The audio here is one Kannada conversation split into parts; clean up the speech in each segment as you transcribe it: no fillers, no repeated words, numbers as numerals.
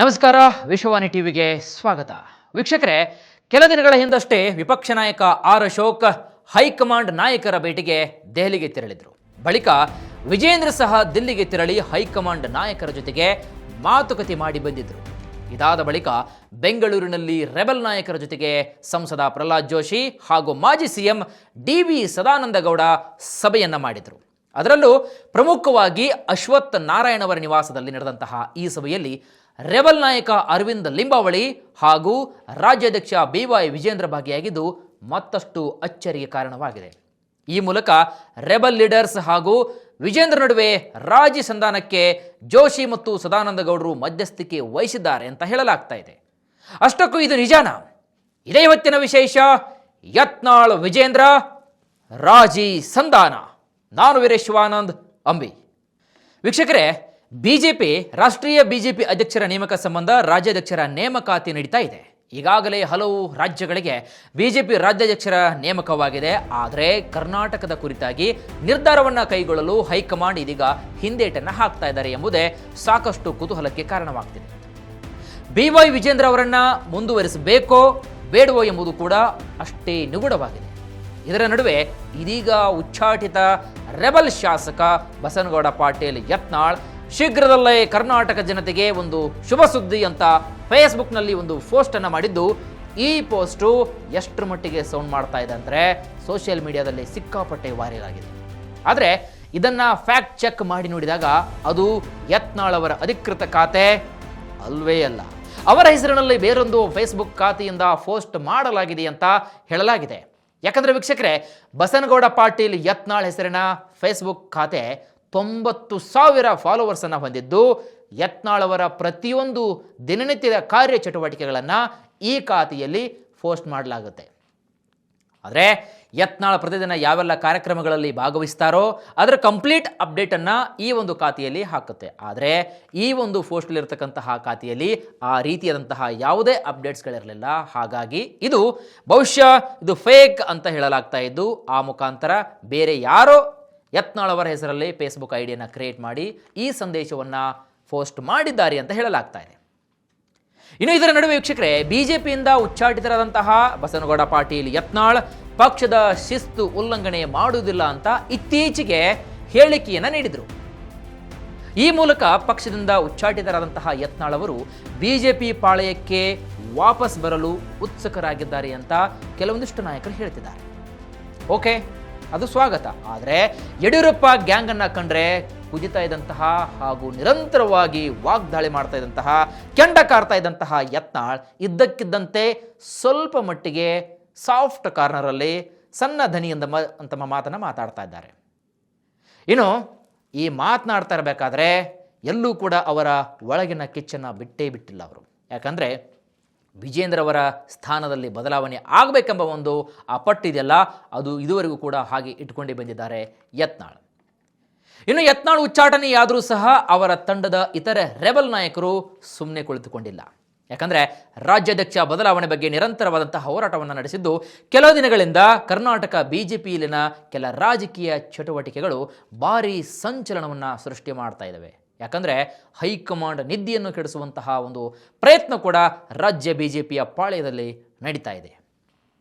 ನಮಸ್ಕಾರ, ವಿಶ್ವವಾಣಿ ಟಿವಿಗೆ ಸ್ವಾಗತ. ವೀಕ್ಷಕರೇ, ಕೆಲ ದಿನಗಳ ಹಿಂದಷ್ಟೇ ವಿಪಕ್ಷ ನಾಯಕ ಆರ್ ಅಶೋಕ್ ಹೈಕಮಾಂಡ್ ನಾಯಕರ ಭೇಟಿಗೆ ದೆಹಲಿಗೆ ತೆರಳಿದರು. ಬಳಿಕ ವಿಜೇಂದ್ರ ಸಹ ದಿಲ್ಲಿಗೆ ತೆರಳಿ ಹೈಕಮಾಂಡ್ ನಾಯಕರ ಜೊತೆಗೆ ಮಾತುಕತೆ ಮಾಡಿ ಬಂದಿದ್ದರು. ಇದಾದ ಬಳಿಕ ಬೆಂಗಳೂರಿನಲ್ಲಿ ರೆಬಲ್ ನಾಯಕರ ಜೊತೆಗೆ ಸಂಸದ ಪ್ರಹ್ಲಾದ್ ಜೋಶಿ ಹಾಗೂ ಮಾಜಿ ಸಿಎಂ ಡಿ.ವಿ. ಸದಾನಂದಗೌಡ ಸಭೆಯನ್ನ ಮಾಡಿದರು. ಅದರಲ್ಲೂ ಪ್ರಮುಖವಾಗಿ ಅಶ್ವಥ್ ನಾರಾಯಣ್ ಅವರ ನಿವಾಸದಲ್ಲಿ ನಡೆದಂತಹ ಈ ಸಭೆಯಲ್ಲಿ ರೆಬಲ್ ನಾಯಕ ಅರವಿಂದ್ ಲಿಂಬಾವಳಿ ಹಾಗೂ ರಾಜ್ಯಾಧ್ಯಕ್ಷ ಬಿ.ವೈ. ವಿಜೇಂದ್ರ ಭಾಗಿಯಾಗಿದ್ದು ಮತ್ತಷ್ಟು ಅಚ್ಚರಿಗೆ ಕಾರಣವಾಗಿದೆ. ಈ ಮೂಲಕ ರೆಬಲ್ ಲೀಡರ್ಸ್ ಹಾಗೂ ವಿಜೇಂದ್ರ ನಡುವೆ ರಾಜಿ ಸಂಧಾನಕ್ಕೆ ಜೋಶಿ ಮತ್ತು ಸದಾನಂದಗೌಡರು ಮಧ್ಯಸ್ಥಿಕೆ ವಹಿಸಿದ್ದಾರೆ ಅಂತ ಹೇಳಲಾಗ್ತಾ ಇದೆ. ಅಷ್ಟಕ್ಕೂ ಇದು ನಿಜಾನಾ? ಇದೇ ಇವತ್ತಿನ ವಿಶೇಷ. ಯತ್ನಾಳ್ ವಿಜೇಂದ್ರ ರಾಜಿ ಸಂಧಾನ. ನಾನು ವೀರೇಶ್ವಾನಂದ್ ಅಂಬಿ. ವೀಕ್ಷಕರೇ, ಬಿಜೆಪಿ ರಾಷ್ಟ್ರೀಯ ಬಿಜೆಪಿ ಅಧ್ಯಕ್ಷರ ನೇಮಕ ಸಂಬಂಧ ರಾಜ್ಯಾಧ್ಯಕ್ಷರ ನೇಮಕಾತಿ ನಡೀತಾ ಇದೆ. ಈಗಾಗಲೇ ಹಲವು ರಾಜ್ಯಗಳಿಗೆ ಬಿಜೆಪಿ ರಾಜ್ಯಾಧ್ಯಕ್ಷರ ನೇಮಕವಾಗಿದೆ. ಆದರೆ ಕರ್ನಾಟಕದ ಕುರಿತಾಗಿ ನಿರ್ಧಾರವನ್ನು ಕೈಗೊಳ್ಳಲು ಹೈಕಮಾಂಡ್ ಇದೀಗ ಹಿಂದೇಟನ್ನು ಹಾಕ್ತಾ ಇದ್ದಾರೆ ಎಂಬುದೇ ಸಾಕಷ್ಟು ಕುತೂಹಲಕ್ಕೆ ಕಾರಣವಾಗ್ತಿದೆ. ಬಿ.ವೈ. ವಿಜೇಂದ್ರ ಅವರನ್ನ ಮುಂದುವರಿಸಬೇಕೋ ಬೇಡವೋ ಎಂಬುದು ಕೂಡ ಅಷ್ಟೇ ನಿಗೂಢವಾಗಿದೆ. ಇದರ ನಡುವೆ ಇದೀಗ ಉಚ್ಚಾಟಿತ ರೆಬಲ್ ಶಾಸಕ ಬಸನಗೌಡ ಪಾಟೀಲ್ ಯತ್ನಾಳ್ ಶೀಘ್ರದಲ್ಲೇ ಕರ್ನಾಟಕ ಜನತೆಗೆ ಒಂದು ಶುಭ ಸುದ್ದಿ ಅಂತ ಫೇಸ್ಬುಕ್ನಲ್ಲಿ ಒಂದು ಪೋಸ್ಟನ್ನು ಮಾಡಿದ್ದು, ಈ ಪೋಸ್ಟು ಎಷ್ಟರ ಮಟ್ಟಿಗೆ ಸೌಂಡ್ ಮಾಡ್ತಾ ಇದೆ ಅಂದರೆ ಸೋಷಿಯಲ್ ಮೀಡಿಯಾದಲ್ಲಿ ಸಿಕ್ಕಾಪಟ್ಟೆ ವೈರಲ್ ಆಗಿದೆ. ಆದರೆ ಇದನ್ನು ಫ್ಯಾಕ್ಟ್ ಚೆಕ್ ಮಾಡಿ ನೋಡಿದಾಗ ಅದು ಯತ್ನಾಳ್ ಅವರ ಅಧಿಕೃತ ಖಾತೆ ಅಲ್ವೇ ಅಲ್ಲ. ಅವರ ಹೆಸರಿನಲ್ಲಿ ಬೇರೊಂದು ಫೇಸ್ಬುಕ್ ಖಾತೆಯಿಂದ ಪೋಸ್ಟ್ ಮಾಡಲಾಗಿದೆ ಅಂತ ಹೇಳಲಾಗಿದೆ. ಯಾಕಂದರೆ ವೀಕ್ಷಕರೇ, ಬಸನಗೌಡ ಪಾಟೀಲ್ ಯತ್ನಾಳ್ ಹೆಸರಿನ ಫೇಸ್ಬುಕ್ ಖಾತೆ 90,000 ಫಾಲೋವರ್ಸನ್ನು ಹೊಂದಿದ್ದು, ಯತ್ನಾಳ್ ಅವರ ಪ್ರತಿಯೊಂದು ದಿನನಿತ್ಯದ ಕಾರ್ಯಚಟುವಟಿಕೆಗಳನ್ನು ಈ ಖಾತೆಯಲ್ಲಿ ಪೋಸ್ಟ್ ಮಾಡಲಾಗುತ್ತೆ. ಆದರೆ ಯತ್ನಾಳ್ ಪ್ರತಿದಿನ ಯಾವೆಲ್ಲ ಕಾರ್ಯಕ್ರಮಗಳಲ್ಲಿ ಭಾಗವಹಿಸ್ತಾರೋ ಅದರ ಕಂಪ್ಲೀಟ್ ಅಪ್ಡೇಟನ್ನು ಈ ಒಂದು ಖಾತೆಯಲ್ಲಿ ಹಾಕುತ್ತೆ. ಆದರೆ ಈ ಒಂದು ಪೋಸ್ಟ್ಲಿರ್ತಕ್ಕಂತಹ ಖಾತೆಯಲ್ಲಿ ಆ ರೀತಿಯಾದಂತಹ ಯಾವುದೇ ಅಪ್ಡೇಟ್ಸ್ಗಳಿರಲಿಲ್ಲ. ಹಾಗಾಗಿ ಇದು ಬಹುಶಃ ಇದು ಫೇಕ್ ಅಂತ ಹೇಳಲಾಗ್ತಾ ಇದ್ದು, ಆ ಮುಖಾಂತರ ಬೇರೆ ಯಾರೋ ಯತ್ನಾಳ್ ಅವರ ಹೆಸರಲ್ಲಿ ಫೇಸ್ಬುಕ್ ಐಡಿಯನ್ನು ಕ್ರಿಯೇಟ್ ಮಾಡಿ ಈ ಸಂದೇಶವನ್ನು ಪೋಸ್ಟ್ ಮಾಡಿದ್ದಾರೆ ಅಂತ ಹೇಳಲಾಗ್ತಾ ಇದೆ. ಇನ್ನು ಇದರ ನಡುವೆ ವೀಕ್ಷಕರೇ, ಬಿಜೆಪಿಯಿಂದ ಉಚ್ಚಾಟಿತರಾದಂತಹ ಬಸನಗೌಡ ಪಾಟೀಲ್ ಯತ್ನಾಳ್ ಪಕ್ಷದ ಶಿಸ್ತು ಉಲ್ಲಂಘನೆ ಮಾಡುವುದಿಲ್ಲ ಅಂತ ಇತ್ತೀಚೆಗೆ ಹೇಳಿಕೆಯನ್ನು ನೀಡಿದರು. ಈ ಮೂಲಕ ಪಕ್ಷದಿಂದ ಉಚ್ಚಾಟಿತರಾದಂತಹ ಯತ್ನಾಳ್ ಅವರು ಬಿಜೆಪಿ ಪಾಳೆಯಕ್ಕೆ ವಾಪಸ್ ಬರಲು ಉತ್ಸುಕರಾಗಿದ್ದಾರೆ ಅಂತ ಕೆಲವೊಂದಿಷ್ಟು ನಾಯಕರು ಹೇಳ್ತಿದ್ದಾರೆ. ಓಕೆ, ಅದು ಸ್ವಾಗತ. ಆದರೆ ಯಡಿಯೂರಪ್ಪ ಗ್ಯಾಂಗ್ ಅನ್ನ ಕಂಡ್ರೆ ಕುದಿತಾ ಇದ್ದಂತಹ ಹಾಗೂ ನಿರಂತರವಾಗಿ ವಾಗ್ದಾಳಿ ಮಾಡ್ತಾ ಇದ್ದಂತಹ, ಕೆಂಡ ಕಾರ್ತಾ ಇದ್ದಂತಹ ಯತ್ನಾಳ್ ಇದ್ದಕ್ಕಿದ್ದಂತೆ ಸ್ವಲ್ಪ ಮಟ್ಟಿಗೆ ಸಾಫ್ಟ್ ಕಾರ್ನರಲ್ಲಿ ಸಣ್ಣ ಧ್ವನಿಯಿಂದ ತಮ್ಮ ಮಾತನ್ನು ಮಾತಾಡ್ತಾ ಇದ್ದಾರೆ. ಇನ್ನು ಈ ಮಾತನಾಡ್ತಾ ಇರಬೇಕಾದ್ರೆ ಎಲ್ಲೂ ಕೂಡ ಅವರ ಒಳಗಿನ ಕಿಚ್ಚನ್ನು ಬಿಟ್ಟೇ ಬಿಟ್ಟಿಲ್ಲ ಅವರು. ಯಾಕಂದರೆ ವಿಜೇಂದ್ರ ಅವರ ಸ್ಥಾನದಲ್ಲಿ ಬದಲಾವಣೆ ಆಗಬೇಕೆಂಬ ಒಂದು ಆ ಪಟ್ಟಿದೆಯಲ್ಲ, ಅದು ಇದುವರೆಗೂ ಕೂಡ ಹಾಗೆ ಇಟ್ಕೊಂಡೇ ಬಂದಿದ್ದಾರೆ ಯತ್ನಾಳ್. ಇನ್ನು ಯತ್ನಾಳ್ ಉಚ್ಚಾಟನೆಯಾದರೂ ಸಹ ಅವರ ತಂಡದ ಇತರೆ ರೆಬಲ್ ನಾಯಕರು ಸುಮ್ಮನೆ ಕುಳಿತುಕೊಂಡಿಲ್ಲ. ಯಾಕಂದರೆ ರಾಜ್ಯಾಧ್ಯಕ್ಷ ಬದಲಾವಣೆ ಬಗ್ಗೆ ನಿರಂತರವಾದಂತಹ ಹೋರಾಟವನ್ನು ನಡೆಸಿದ್ದು ಕೆಲವು ದಿನಗಳಿಂದ ಕರ್ನಾಟಕ ಬಿಜೆಪಿಯಲ್ಲಿನ ಕೆಲ ರಾಜಕೀಯ ಚಟುವಟಿಕೆಗಳು ಭಾರೀ ಸಂಚಲನವನ್ನು ಸೃಷ್ಟಿ ಮಾಡ್ತಾ ಇದ್ದಾವೆ. ಯಾಕಂದರೆ ಹೈಕಮಾಂಡ್ ನಿದ್ದೆಯನ್ನು ಕೆಡಿಸುವಂತಹ ಒಂದು ಪ್ರಯತ್ನ ಕೂಡ ರಾಜ್ಯ ಬಿಜೆಪಿಯ ಪಾಳ್ಯದಲ್ಲಿ ನಡೀತಾ ಇದೆ.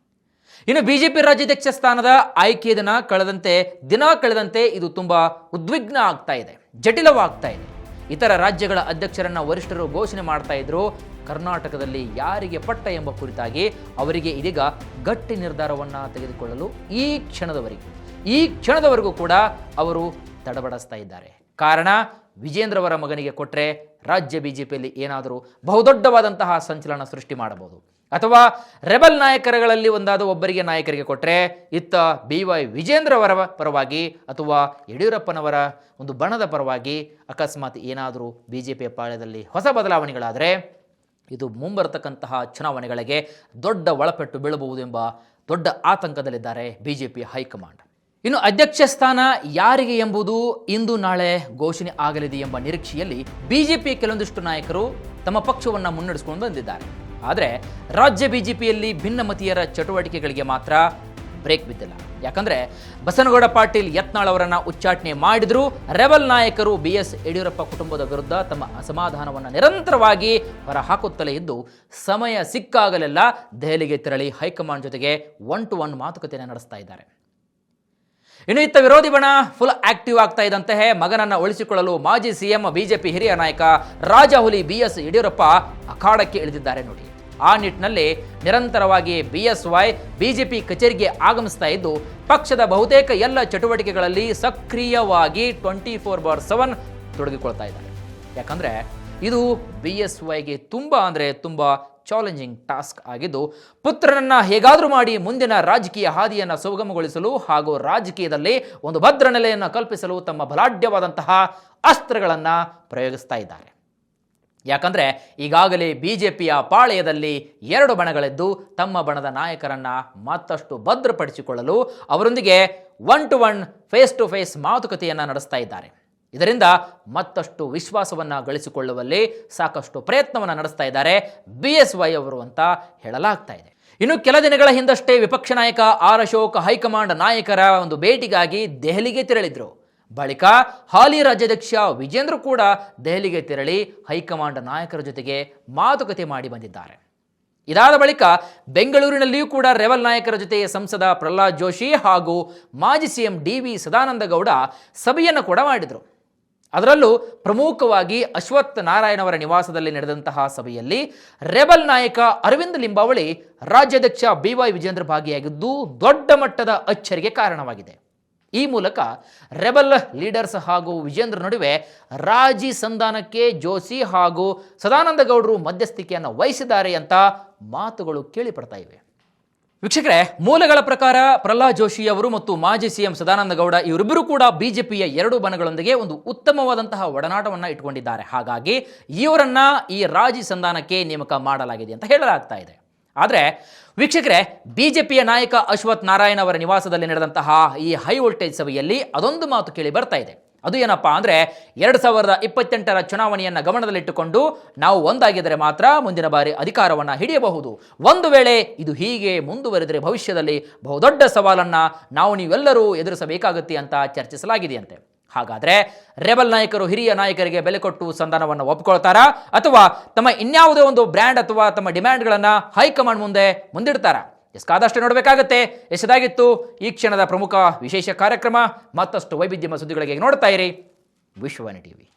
ಇನ್ನು ಬಿಜೆಪಿ ರಾಜ್ಯಾಧ್ಯಕ್ಷ ಸ್ಥಾನದ ಆಯ್ಕೆ ದಿನ ಕಳೆದಂತೆ ಇದು ತುಂಬ ಉದ್ವಿಗ್ನ ಆಗ್ತಾ ಇದೆ, ಜಟಿಲವಾಗ್ತಾ ಇದೆ. ಇತರ ರಾಜ್ಯಗಳ ಅಧ್ಯಕ್ಷರನ್ನ ವರಿಷ್ಠರು ಘೋಷಣೆ ಮಾಡ್ತಾ ಇದ್ರು. ಕರ್ನಾಟಕದಲ್ಲಿ ಯಾರಿಗೆ ಪಟ್ಟ ಎಂಬ ಕುರಿತಾಗಿ ಅವರಿಗೆ ಇದೀಗ ಗಟ್ಟಿ ನಿರ್ಧಾರವನ್ನು ತೆಗೆದುಕೊಳ್ಳಲು ಈ ಕ್ಷಣದವರೆಗೂ ಕೂಡ ಅವರು ತಡಬಡಿಸ್ತಾ ಇದ್ದಾರೆ. ಕಾರಣ, ವಿಜೇಂದ್ರ ಅವರ ಮಗನಿಗೆ ಕೊಟ್ಟರೆ ರಾಜ್ಯ ಬಿಜೆಪಿಯಲ್ಲಿ ಏನಾದರೂ ಬಹುದೊಡ್ಡವಾದಂತಹ ಸಂಚಲನ ಸೃಷ್ಟಿ ಮಾಡಬಹುದು. ಅಥವಾ ರೆಬಲ್ ನಾಯಕರುಗಳಲ್ಲಿ ಒಂದಾದ ಒಬ್ಬರಿಗೆ ನಾಯಕರಿಗೆ ಕೊಟ್ಟರೆ ಇತ್ತ ಬಿ.ವೈ. ವಿಜೇಂದ್ರ ಅವರ ಪರವಾಗಿ ಅಥವಾ ಯಡಿಯೂರಪ್ಪನವರ ಒಂದು ಬಣದ ಪರವಾಗಿ ಅಕಸ್ಮಾತ್ ಏನಾದರೂ ಬಿಜೆಪಿಯ ಪಾಳ್ಯದಲ್ಲಿ ಹೊಸ ಬದಲಾವಣೆಗಳಾದರೆ ಇದು ಮುಂಬರತಕ್ಕಂತಹ ಚುನಾವಣೆಗಳಿಗೆ ದೊಡ್ಡ ಒಳಪೆಟ್ಟು ಬೀಳಬಹುದು ಎಂಬ ದೊಡ್ಡ ಆತಂಕದಲ್ಲಿದ್ದಾರೆ ಬಿಜೆಪಿ ಹೈಕಮಾಂಡ್. ಇನ್ನು ಅಧ್ಯಕ್ಷ ಸ್ಥಾನ ಯಾರಿಗೆ ಎಂಬುದು ಇಂದು ನಾಳೆ ಘೋಷಣೆ ಆಗಲಿದೆ ಎಂಬ ನಿರೀಕ್ಷೆಯಲ್ಲಿ ಬಿಜೆಪಿ ಕೆಲವೊಂದಿಷ್ಟು ನಾಯಕರು ತಮ್ಮ ಪಕ್ಷವನ್ನು ಮುನ್ನಡೆಸಿಕೊಂಡು ಬಂದಿದ್ದಾರೆ. ಆದರೆ ರಾಜ್ಯ ಬಿಜೆಪಿಯಲ್ಲಿ ಭಿನ್ನಮತೀಯರ ಚಟುವಟಿಕೆಗಳಿಗೆ ಮಾತ್ರ ಬ್ರೇಕ್ ಬಿದ್ದಿಲ್ಲ. ಯಾಕಂದ್ರೆ ಬಸನಗೌಡ ಪಾಟೀಲ್ ಯತ್ನಾಳ್ ಅವರನ್ನ ಉಚ್ಚಾಟನೆ ಮಾಡಿದ್ರು. ರೆಬಲ್ ನಾಯಕರು BS ಯಡಿಯೂರಪ್ಪ ಕುಟುಂಬದ ವಿರುದ್ಧ ತಮ್ಮ ಅಸಮಾಧಾನವನ್ನು ನಿರಂತರವಾಗಿ ಹೊರಹಾಕುತ್ತಲೇ ಇದ್ದು ಸಮಯ ಸಿಕ್ಕಾಗಲೆಲ್ಲ ದೆಹಲಿಗೆ ತೆರಳಿ ಹೈಕಮಾಂಡ್ ಜೊತೆಗೆ 1-to-1 ಮಾತುಕತೆಯನ್ನು ನಡೆಸ್ತಾ ಇದ್ದಾರೆ. ಇನ್ನು ಇತ್ತ ವಿರೋಧಿ ಬಣ ಫುಲ್ ಆಕ್ಟಿವ್ ಆಗ್ತಾ ಇದ್ದಂತೆ ಮಗನನ್ನ ಉಳಿಸಿಕೊಳ್ಳಲು ಮಾಜಿ ಸಿಎಂ ಬಿಜೆಪಿ ಹಿರಿಯ ನಾಯಕ ರಾಜಾಹುಲಿ BS ಯಡಿಯೂರಪ್ಪ ಅಖಾಡಕ್ಕೆ ಇಳಿದಿದ್ದಾರೆ ನೋಡಿ. ಆ ನಿಟ್ಟಿನಲ್ಲಿ ನಿರಂತರವಾಗಿ BSY ಬಿಜೆಪಿ ಕಚೇರಿಗೆ ಆಗಮಿಸ್ತಾ ಇದ್ದು ಪಕ್ಷದ ಬಹುತೇಕ ಎಲ್ಲ ಚಟುವಟಿಕೆಗಳಲ್ಲಿ ಸಕ್ರಿಯವಾಗಿ 24/7 ತೊಡಗಿಕೊಳ್ತಾ ಇದ್ದಾರೆ. ಯಾಕಂದ್ರೆ ಇದು BSYಗೆ ತುಂಬಾ ಚಾಲೆಂಜಿಂಗ್ ಟಾಸ್ಕ್ ಆಗಿದ್ದು ಪುತ್ರನನ್ನ ಹೇಗಾದರೂ ಮಾಡಿ ಮುಂದಿನ ರಾಜಕೀಯ ಹಾದಿಯನ್ನು ಸುಗಮಗೊಳಿಸಲು ಹಾಗೂ ರಾಜಕೀಯದಲ್ಲಿ ಒಂದು ಭದ್ರ ನೆಲೆಯನ್ನು ಕಲ್ಪಿಸಲು ತಮ್ಮ ಬಲಾಢ್ಯವಾದಂತಹ ಅಸ್ತ್ರಗಳನ್ನು ಪ್ರಯೋಗಿಸ್ತಾ ಇದ್ದಾರೆ. ಯಾಕಂದ್ರೆ ಈಗಾಗಲೇ ಬಿಜೆಪಿಯ ಪಾಳೆಯದಲ್ಲಿ 2 ಬಣಗಳಿದ್ದು ತಮ್ಮ ಬಣದ ನಾಯಕರನ್ನ ಮತ್ತಷ್ಟು ಭದ್ರಪಡಿಸಿಕೊಳ್ಳಲು ಅವರೊಂದಿಗೆ 1-to-1 ಫೇಸ್ ಮಾತುಕತೆಯನ್ನು ನಡೆಸ್ತಾ ಇದ್ದಾರೆ. ಇದರಿಂದ ಮತ್ತಷ್ಟು ವಿಶ್ವಾಸವನ್ನ ಗಳಿಸಿಕೊಳ್ಳುವಲ್ಲಿ ಸಾಕಷ್ಟು ಪ್ರಯತ್ನವನ್ನು ನಡೆಸ್ತಾ ಇದ್ದಾರೆ BSY ಅವರು ಅಂತ ಹೇಳಲಾಗ್ತಾ ಇದೆ. ಇನ್ನು ಕೆಲ ದಿನಗಳ ಹಿಂದಷ್ಟೇ ವಿಪಕ್ಷ ನಾಯಕ ಆರ್ ಅಶೋಕ್ ಹೈಕಮಾಂಡ್ ನಾಯಕರ ಒಂದು ಭೇಟಿಗಾಗಿ ದೆಹಲಿಗೆ ತೆರಳಿದ್ರು. ಬಳಿಕ ಹಾಲಿ ರಾಜ್ಯಾಧ್ಯಕ್ಷ ವಿಜೇಂದ್ರ ಕೂಡ ದೆಹಲಿಗೆ ತೆರಳಿ ಹೈಕಮಾಂಡ್ ನಾಯಕರ ಜೊತೆಗೆ ಮಾತುಕತೆ ಮಾಡಿ ಬಂದಿದ್ದಾರೆ. ಇದಾದ ಬಳಿಕ ಬೆಂಗಳೂರಿನಲ್ಲಿಯೂ ಕೂಡ ರೆಬಲ್ ನಾಯಕರ ಜೊತೆ ಸಂಸದ ಪ್ರಹ್ಲಾದ್ ಜೋಶಿ ಹಾಗೂ ಮಾಜಿ ಸಿಎಂ DV ಸದಾನಂದ ಗೌಡ ಸಭೆಯನ್ನು ಕೂಡ ಮಾಡಿದರು. ಅದರಲ್ಲೂ ಪ್ರಮುಖವಾಗಿ ಅಶ್ವಥ್ ನಾರಾಯಣ್ ಅವರ ನಿವಾಸದಲ್ಲಿ ನಡೆದಂತಹ ಸಭೆಯಲ್ಲಿ ರೆಬಲ್ ನಾಯಕ ಅರವಿಂದ್ ಲಿಂಬಾವಳಿ, ರಾಜ್ಯಾಧ್ಯಕ್ಷ BY ವಿಜೇಂದ್ರ ಭಾಗಿಯಾಗಿದ್ದು ದೊಡ್ಡ ಮಟ್ಟದ ಅಚ್ಚರಿಗೆ ಕಾರಣವಾಗಿದೆ. ಈ ಮೂಲಕ ರೆಬಲ್ ಲೀಡರ್ಸ್ ಹಾಗೂ ವಿಜೇಂದ್ರ ನಡುವೆ ರಾಜಿ ಸಂಧಾನಕ್ಕೆ ಜೋಶಿ ಹಾಗೂ ಸದಾನಂದ ಗೌಡರು ಮಧ್ಯಸ್ಥಿಕೆಯನ್ನು ವಹಿಸಿದ್ದಾರೆ ಅಂತ ಮಾತುಗಳು ಕೇಳಿಪಡ್ತಾ ಇವೆ. ವೀಕ್ಷಕರೇ, ಮೂಲಗಳ ಪ್ರಕಾರ ಪ್ರಹ್ಲಾದ್ ಜೋಶಿ ಅವರು ಮತ್ತು ಮಾಜಿ ಸಿಎಂ ಸದಾನಂದ ಗೌಡ ಇವರಿಬ್ಬರು ಕೂಡ ಬಿಜೆಪಿಯ 2 ಬಣಗಳೊಂದಿಗೆ ಒಂದು ಉತ್ತಮವಾದಂತಹ ಒಡನಾಟವನ್ನು ಇಟ್ಕೊಂಡಿದ್ದಾರೆ. ಹಾಗಾಗಿ ಇವರನ್ನ ಈ ರಾಜಿ ಸಂಧಾನಕ್ಕೆ ನೇಮಕ ಮಾಡಲಾಗಿದೆ ಅಂತ ಹೇಳಲಾಗ್ತಾ ಇದೆ. ಆದರೆ ವೀಕ್ಷಕರೇ, ಬಿಜೆಪಿಯ ನಾಯಕ ಅಶ್ವಥ್ ನಾರಾಯಣ್ ಅವರ ನಿವಾಸದಲ್ಲಿ ನಡೆದಂತಹ ಈ ಹೈ ವೋಲ್ಟೇಜ್ ಸಭೆಯಲ್ಲಿ ಅದೊಂದು ಮಾತು ಕೇಳಿ ಬರ್ತಾ ಇದೆ. ಅದು ಏನಪ್ಪಾ ಅಂದ್ರೆ 2028ರ ಚುನಾವಣೆಯನ್ನು ಗಮನದಲ್ಲಿಟ್ಟುಕೊಂಡು ನಾವು ಒಂದಾಗಿದ್ದರೆ ಮಾತ್ರ ಮುಂದಿನ ಬಾರಿ ಅಧಿಕಾರವನ್ನು ಹಿಡಿಯಬಹುದು. ಒಂದು ವೇಳೆ ಇದು ಹೀಗೆ ಮುಂದುವರೆದರೆ ಭವಿಷ್ಯದಲ್ಲಿ ಬಹುದೊಡ್ಡ ಸವಾಲನ್ನ ನಾವು ನೀವೆಲ್ಲರೂ ಎದುರಿಸಬೇಕಾಗುತ್ತೆ ಅಂತ ಚರ್ಚಿಸಲಾಗಿದೆಯಂತೆ. ಹಾಗಾದ್ರೆ ರೆಬಲ್ ನಾಯಕರು ಹಿರಿಯ ನಾಯಕರಿಗೆ ಬೆಲೆ ಕೊಟ್ಟು ಸಂಧಾನವನ್ನು ಒಪ್ಪಿಕೊಳ್ತಾರಾ ಅಥವಾ ತಮ್ಮ ಇನ್ಯಾವುದೇ ಒಂದು ಬ್ರ್ಯಾಂಡ್ ಅಥವಾ ತಮ್ಮ ಡಿಮ್ಯಾಂಡ್ಗಳನ್ನು ಹೈಕಮಾಂಡ್ ಮುಂದೆ ಮುಂದಿಡ್ತಾರಾ? ಕಾದಷ್ಟೇ ನೋಡಬೇಕಾಗತ್ತೆ. ಎಷ್ಟದಾಗಿತ್ತು ಈ ಕ್ಷಣದ ಪ್ರಮುಖ ವಿಶೇಷ ಕಾರ್ಯಕ್ರಮ. ಮತ್ತಷ್ಟು ವೈವಿಧ್ಯಮಯ ಸುದ್ದಿಗಳಿಗೆ ನೋಡ್ತಾ ಇರಿ ವಿಶ್ವವಾಣಿ TV.